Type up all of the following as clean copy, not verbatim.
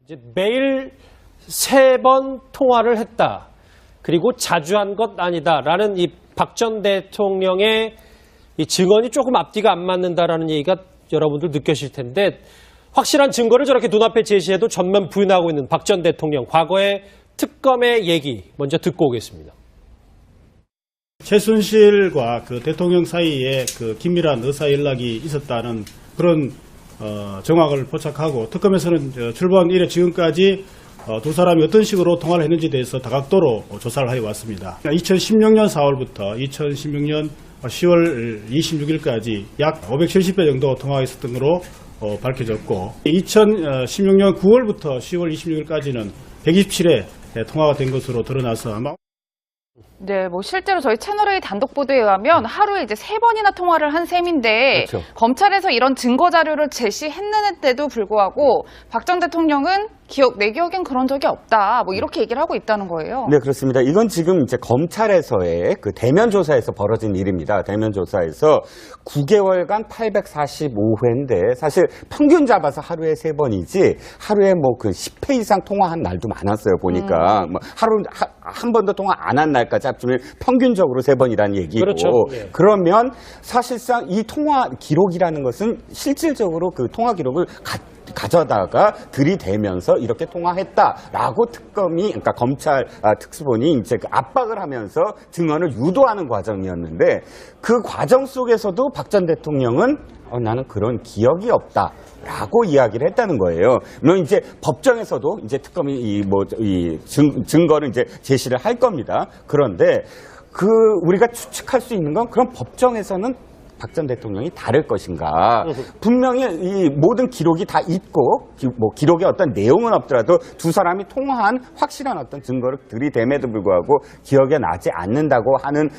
이제 매일 3번 통화를 했다. 그리고 자주 한 것 아니다라는 이 박 전 대통령의 이 증언이 조금 앞뒤가 안 맞는다라는 얘기가 여러분들 느끼실 텐데 확실한 증거를 저렇게 눈앞에 제시해도 전면 부인하고 있는 박 전 대통령 과거의 특검의 얘기 먼저 듣고 오겠습니다. 최순실과 그 대통령 사이에 그 긴밀한 의사 연락이 있었다는 그런 정황을 포착하고 특검에서는 출범 이래 지금까지 두 사람이 어떤 식으로 통화를 했는지에 대해서 다각도로 조사를 해왔습니다. 2016년 4월부터 2016년 10월 26일까지 약 570회 정도 통화가 있었던 것으로 밝혀졌고 2016년 9월부터 10월 26일까지는 127회 통화가 된 것으로 드러나서 아마 네, 뭐 실제로 저희 채널A 단독 보도에 의하면 하루에 이제 3번이나 통화를 한 셈인데 그렇죠. 검찰에서 이런 증거 자료를 제시했는데도 불구하고 박 전 대통령은 내 기억엔 그런 적이 없다. 뭐 이렇게 얘기를 하고 있다는 거예요. 네, 그렇습니다. 이건 지금 이제 검찰에서의 그 대면 조사에서 벌어진 일입니다. 대면 조사에서 9개월간 845회인데 사실 평균 잡아서 하루에 3번이지 하루에 뭐 그 10회 이상 통화한 날도 많았어요. 보니까 뭐 하루 한 번도 통화 안 한 날까지 합치면 평균적으로 3번이라는 얘기고. 그렇죠. 예. 그러면 사실상 이 통화 기록이라는 것은 실질적으로 그 통화 기록을 가져다가 들이대면서 이렇게 통화했다라고 특검이, 그러니까 검찰 특수본이 이제 그 압박을 하면서 증언을 유도하는 과정이었는데 그 과정 속에서도 박 전 대통령은 나는 그런 기억이 없다라고 이야기를 했다는 거예요. 물론 이제 법정에서도 이제 특검이 이 증거를 이제 제시를 할 겁니다. 그런데 우리가 추측할 수 있는 건 그럼 법정에서는 박 전 대통령이 다를 것인가. 분명히 이 모든 기록이 다 있고 기록의 어떤 내용은 없더라도 두 사람이 통화한 확실한 어떤 증거를 들이댐에도 불구하고 기억에 나지 않는다고 하는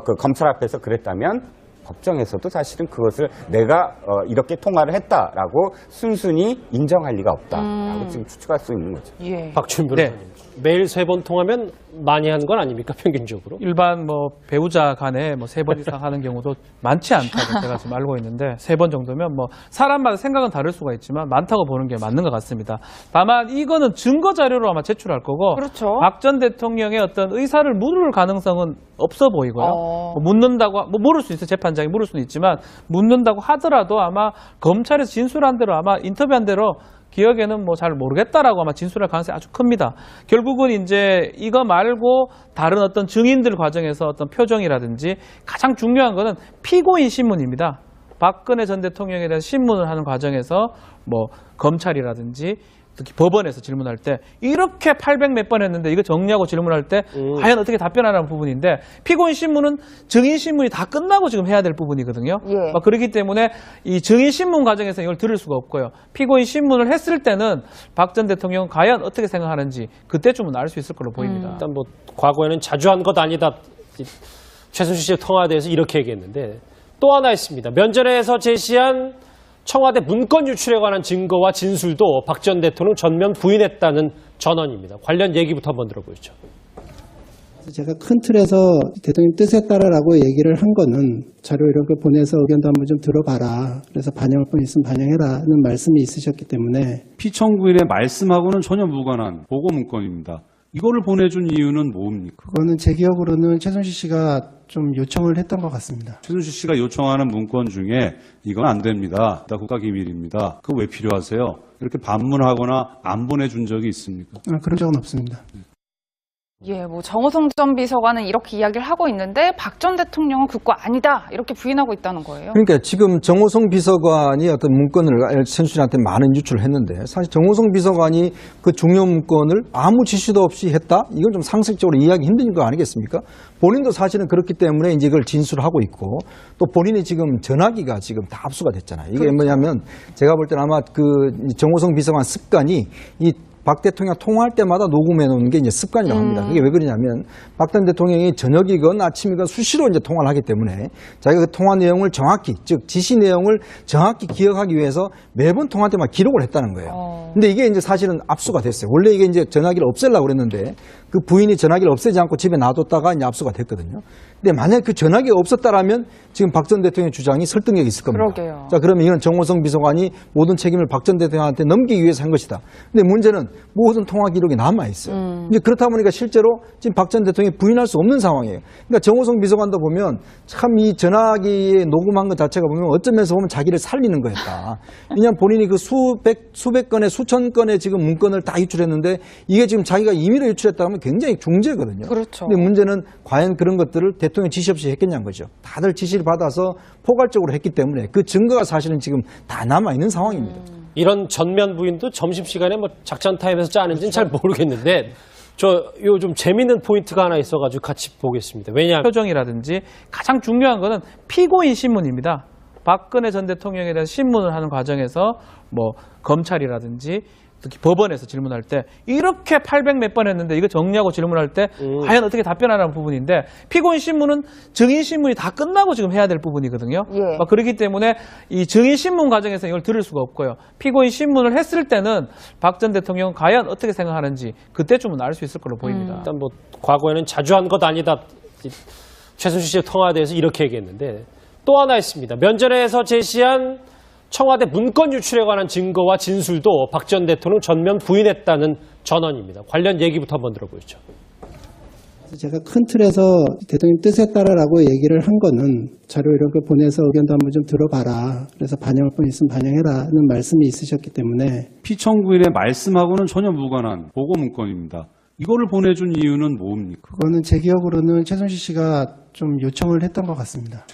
그 검찰 앞에서 그랬다면 법정에서도 사실은 그것을 내가 이렇게 통화를 했다라고 순순히 인정할 리가 없다라고 지금 추측할 수 있는 거죠. 예. 박준 변호사님. 매일 3번 통하면 많이 한 건 아닙니까? 평균적으로? 일반 뭐 배우자 간에 뭐 3번 이상 하는 경우도 많지 않다고 제가 지금 알고 있는데 3번 정도면 뭐 사람마다 생각은 다를 수가 있지만 많다고 보는 게 맞는 것 같습니다. 다만 이거는 증거 자료로 아마 제출할 거고 그렇죠. 박 전 대통령의 어떤 의사를 물을 가능성은 없어 보이고요. 뭐 묻는다고 뭐 물을 수 있어 재판장이 물을 수는 있지만 묻는다고 하더라도 아마 검찰에서 진술한 대로 아마 인터뷰한 대로 기억에는 뭐 잘 모르겠다라고 아마 진술할 가능성이 아주 큽니다. 결국은 이제 이거 말고 다른 어떤 증인들 과정에서 어떤 표정이라든지 가장 중요한 거는 피고인 신문입니다. 박근혜 전 대통령에 대한 신문을 하는 과정에서 뭐 검찰이라든지 특히 법원에서 질문할 때 이렇게 800몇 번 했는데 이거 정리하고 질문할 때 과연 어떻게 답변하라는 부분인데 피고인 신문은 증인 신문이 다 끝나고 지금 해야 될 부분이거든요. 예. 그렇기 때문에 이 증인 신문 과정에서 이걸 들을 수가 없고요. 피고인 신문을 했을 때는 박 전 대통령은 과연 어떻게 생각하는지 그때쯤은 알 수 있을 걸로 보입니다. 일단 뭐 과거에는 자주 한 것 아니다. 최순실 씨의 통화에 대해서 이렇게 얘기했는데 또 하나 있습니다. 면전에서 제시한 청와대 문건 유출에 관한 증거와 진술도 박 전 대통령 전면 부인했다는 전언입니다. 관련 얘기부터 한번 들어보시죠. 제가 큰 틀에서 대통령 뜻에 따라라고 얘기를 한 거는 자료 이런 걸 보내서 의견도 한번 좀 들어봐라. 그래서 반영할 건 있으면 반영해라는 말씀이 있으셨기 때문에 피청구일의 말씀하고는 전혀 무관한 보고 문건입니다. 이거를 보내준 이유는 뭡니까? 그거는 제 기억으로는 최순실 씨가 좀 요청을 했던 것 같습니다. 최순실 씨가 요청하는 문건 중에 이건 안 됩니다. 다 국가기밀입니다. 그거 왜 필요하세요? 이렇게 반문하거나 안 보내준 적이 있습니까? 그런 적은 없습니다. 예, 뭐 정호성 전 비서관은 이렇게 이야기를 하고 있는데 박 전 대통령은 그거 아니다 이렇게 부인하고 있다는 거예요. 그러니까 지금 정호성 비서관이 어떤 문건을 최순실한테 많은 유출을 했는데 사실 정호성 비서관이 그 중요 문건을 아무 지시도 없이 했다? 이건 좀 상식적으로 이해하기 힘든 거 아니겠습니까? 본인도 사실은 그렇기 때문에 이제 이걸 진술하고 있고 또 본인이 지금 전화기가 지금 다 압수가 됐잖아요. 이게 그렇죠. 뭐냐면 제가 볼 때는 아마 그 정호성 비서관 습관이 이 박 대통령 통화할 때마다 녹음해 놓는 게 이제 습관이라고 합니다. 그게 왜 그러냐면 박 전 대통령이 저녁이건 아침이건 수시로 이제 통화를 하기 때문에 자기가 그 통화 내용을 정확히, 즉 지시 내용을 정확히 기억하기 위해서 매번 통화 때마다 기록을 했다는 거예요. 근데 이게 이제 사실은 압수가 됐어요. 원래 이게 이제 전화기를 없애려고 그랬는데 그 부인이 전화기를 없애지 않고 집에 놔뒀다가 이제 압수가 됐거든요. 근데 만약 그 전화기가 없었다라면 지금 박 전 대통령의 주장이 설득력이 있을 겁니다. 그러게요. 자, 그러면 이건 정호성 비서관이 모든 책임을 박 전 대통령한테 넘기기 위해서 한 것이다. 근데 문제는 모든 통화 기록이 남아 있어요. 이제 그렇다 보니까 실제로 지금 박 전 대통령이 부인할 수 없는 상황이에요. 그러니까 정호성 비서관도 보면 참 이 전화기에 녹음한 것 자체가 보면 어떤 면에서 보면 자기를 살리는 거였다. 왜냐하면 본인이 그 수백 건의 수천 건의 지금 문건을 다 유출했는데 이게 지금 자기가 임의로 유출했다 하면 굉장히 중죄거든요. 그렇죠. 근데 문제는 과연 그런 것들을 대통령 지시 없이 했겠냐는 거죠. 다들 지시를 받아서 포괄적으로 했기 때문에 그 증거가 사실은 지금 다 남아있는 상황입니다. 이런 전면 부인도 점심시간에 뭐 작전 타임에서 짜는지는 잘 모르겠는데 요 좀 재밌는 포인트가 하나 있어가지고 같이 보겠습니다. 왜냐하면 표정이라든지 가장 중요한 거는 피고인 신문입니다. 박근혜 전 대통령에 대해서 신문을 하는 과정에서 뭐 검찰이라든지 특히 법원에서 질문할 때 이렇게 800 몇 번 했는데 이거 정리하고 질문할 때 과연 어떻게 답변하라는 부분인데 피고인 신문은 증인 신문이 다 끝나고 지금 해야 될 부분이거든요. 예. 그렇기 때문에 이 증인 신문 과정에서 이걸 들을 수가 없고요. 피고인 신문을 했을 때는 박 전 대통령은 과연 어떻게 생각하는지 그때쯤은 알 수 있을 걸로 보입니다. 일단 뭐 과거에는 자주 한 것 아니다. 최순실 씨의 통화에 대해서 이렇게 얘기했는데 또 하나 있습니다. 면전에서 제시한 청와대 문건 유출에 관한 증거와 진술도 박 전 대통령 전면 부인했다는 전언입니다. 관련 얘기부터 한번 들어보시죠. 제가 큰 틀에서 대통령 뜻에 따라라고 얘기를 한 거는 자료 이런 거 보내서 의견도 한번 좀 들어봐라. 그래서 반영할 건 있으면 반영해라는 말씀이 있으셨기 때문에 피청구인의 말씀하고는 전혀 무관한 보고 문건입니다. 이거를 보내준 이유는 뭡니까? 그거는 제 기억으로는 최순실 씨가 좀 요청을 했던 것 같습니다.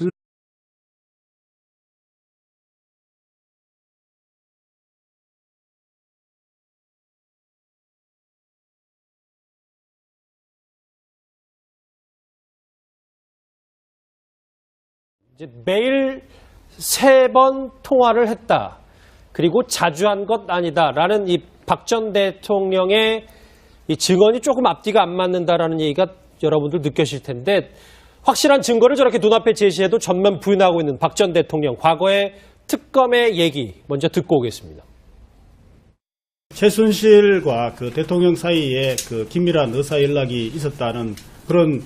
이제 매일 3번 통화를 했다. 그리고 자주 한 것 아니다라는 이 박 전 대통령의 이 증언이 조금 앞뒤가 안 맞는다라는 얘기가 여러분들 느끼실 텐데 확실한 증거를 저렇게 눈앞에 제시해도 전면 부인하고 있는 박 전 대통령 과거의 특검의 얘기 먼저 듣고 오겠습니다. 최순실과 그 대통령 사이에 그 긴밀한 의사 연락이 있었다는 그런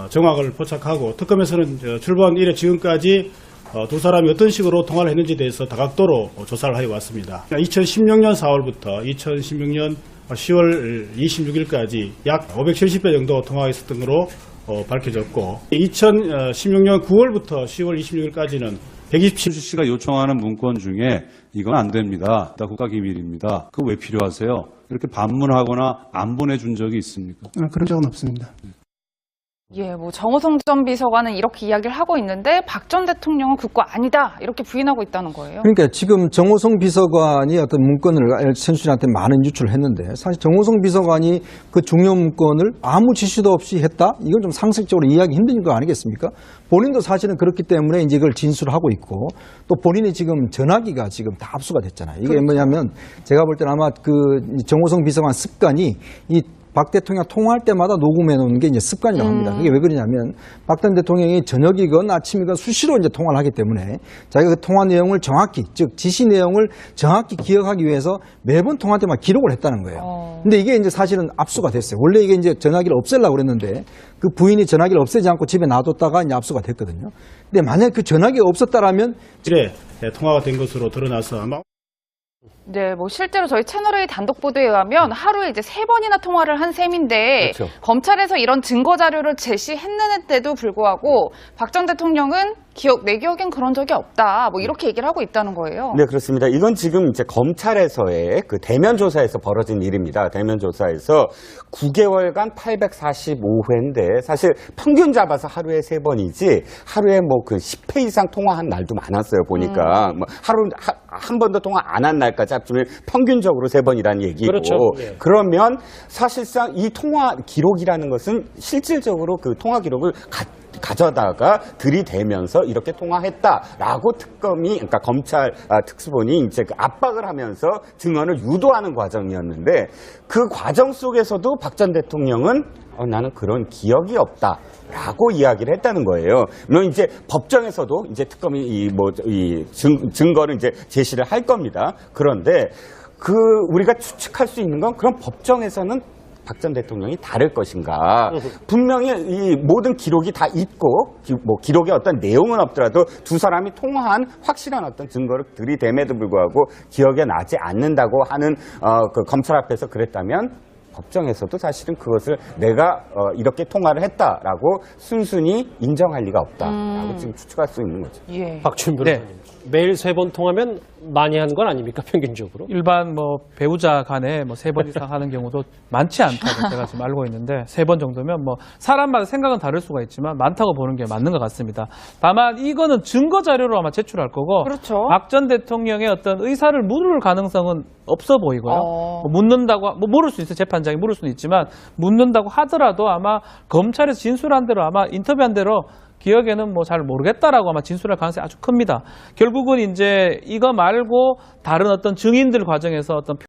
정황을 포착하고 특검에서는 출범 이래 지금까지 두 사람이 어떤 식으로 통화를 했는지에 대해서 다각도로 조사를 하여 왔습니다. 2016년 4월부터 2016년 10월 26일까지 약 570배 정도 통화했었던 것으로 밝혀졌고 2016년 9월부터 10월 26일까지는 127. 최순실 씨가 요청하는 문건 중에 이건 안 됩니다. 다 국가기밀입니다. 그거 왜 필요하세요? 이렇게 반문하거나 안 보내준 적이 있습니까? 그런 적은 없습니다. 예, 뭐 정호성 전 비서관은 이렇게 이야기를 하고 있는데 박 전 대통령은 그거 아니다 이렇게 부인하고 있다는 거예요. 그러니까 지금 정호성 비서관이 어떤 문건을 최순실한테 많은 유출을 했는데 사실 정호성 비서관이 그 중요 문건을 아무 지시도 없이 했다? 이건 좀 상식적으로 이해하기 힘든 거 아니겠습니까? 본인도 사실은 그렇기 때문에 이제 이걸 진술하고 있고 또 본인이 지금 전화기가 지금 다 압수가 됐잖아요. 이게 뭐냐면 제가 볼 때는 아마 그 정호성 비서관 습관이 이 박 대통령 통화할 때마다 녹음해 놓는 게 이제 습관이라고 합니다. 그게 왜 그러냐면 박 전 대통령이 저녁이건 아침이건 수시로 이제 통화를 하기 때문에 자기가 그 통화 내용을 정확히, 즉 지시 내용을 정확히 기억하기 위해서 매번 통화 때마다 기록을 했다는 거예요. 근데 이게 이제 사실은 압수가 됐어요. 원래 이게 이제 전화기를 없애려고 그랬는데 그 부인이 전화기를 없애지 않고 집에 놔뒀다가 이제 압수가 됐거든요. 근데 만약 그 전화기가 없었다라면 이래 통화가 된 것으로 드러나서 아마 네, 뭐 실제로 저희 채널A 단독 보도에 의하면 하루에 이제 3번이나 통화를 한 셈인데 그렇죠. 검찰에서 이런 증거 자료를 제시했는데도 불구하고 박 전 대통령은 내 기억엔 그런 적이 없다. 뭐 이렇게 얘기를 하고 있다는 거예요. 네, 그렇습니다. 이건 지금 이제 검찰에서의 그 대면 조사에서 벌어진 일입니다. 대면 조사에서 9개월간 845회인데 사실 평균 잡아서 하루에 3번이지 하루에 뭐 그 10회 이상 통화한 날도 많았어요. 보니까 뭐 하루 한 번도 통화 안 한 날까지 합치면 평균적으로 3번이라는 얘기고. 그렇죠. 예. 그러면 사실상 이 통화 기록이라는 것은 실질적으로 그 통화 기록을 가져다가 들이대면서 이렇게 통화했다라고 특검이, 그러니까 검찰 특수본이 이제 그 압박을 하면서 증언을 유도하는 과정이었는데 그 과정 속에서도 박 전 대통령은 나는 그런 기억이 없다라고 이야기를 했다는 거예요. 물론 이제 법정에서도 이제 특검이 이 증거를 이제 제시를 할 겁니다. 그런데 우리가 추측할 수 있는 건 그런 법정에서는 박 전 대통령이 다를 것인가. 분명히 이 모든 기록이 다 있고 뭐 기록에 어떤 내용은 없더라도 두 사람이 통화한 확실한 어떤 증거를 들이댐에도 불구하고 기억에 나지 않는다고 하는 그 검찰 앞에서 그랬다면 법정에서도 사실은 그것을 내가 이렇게 통화를 했다라고 순순히 인정할 리가 없다라고 지금 추측할 수 있는 거죠. 예. 박준 변호사님. 매일 3번 통하면 많이 하는 건 아닙니까, 평균적으로? 일반 뭐 배우자 간에 뭐 3번 이상 하는 경우도 많지 않다고 제가 지금 알고 있는데 3번 정도면 뭐 사람마다 생각은 다를 수가 있지만 많다고 보는 게 맞는 것 같습니다. 다만 이거는 증거 자료로 아마 제출할 거고 그렇죠. 박 전 대통령의 어떤 의사를 물을 가능성은 없어 보이고요. 뭐 묻는다고 뭐 물을 수 있어 재판장이 물을 수는 있지만 묻는다고 하더라도 아마 검찰에서 진술한 대로 아마 인터뷰한 대로 기억에는 뭐 잘 모르겠다라고 아마 진술할 가능성이 아주 큽니다. 결국은 이제 이거 말고 다른 어떤 증인들 과정에서 어떤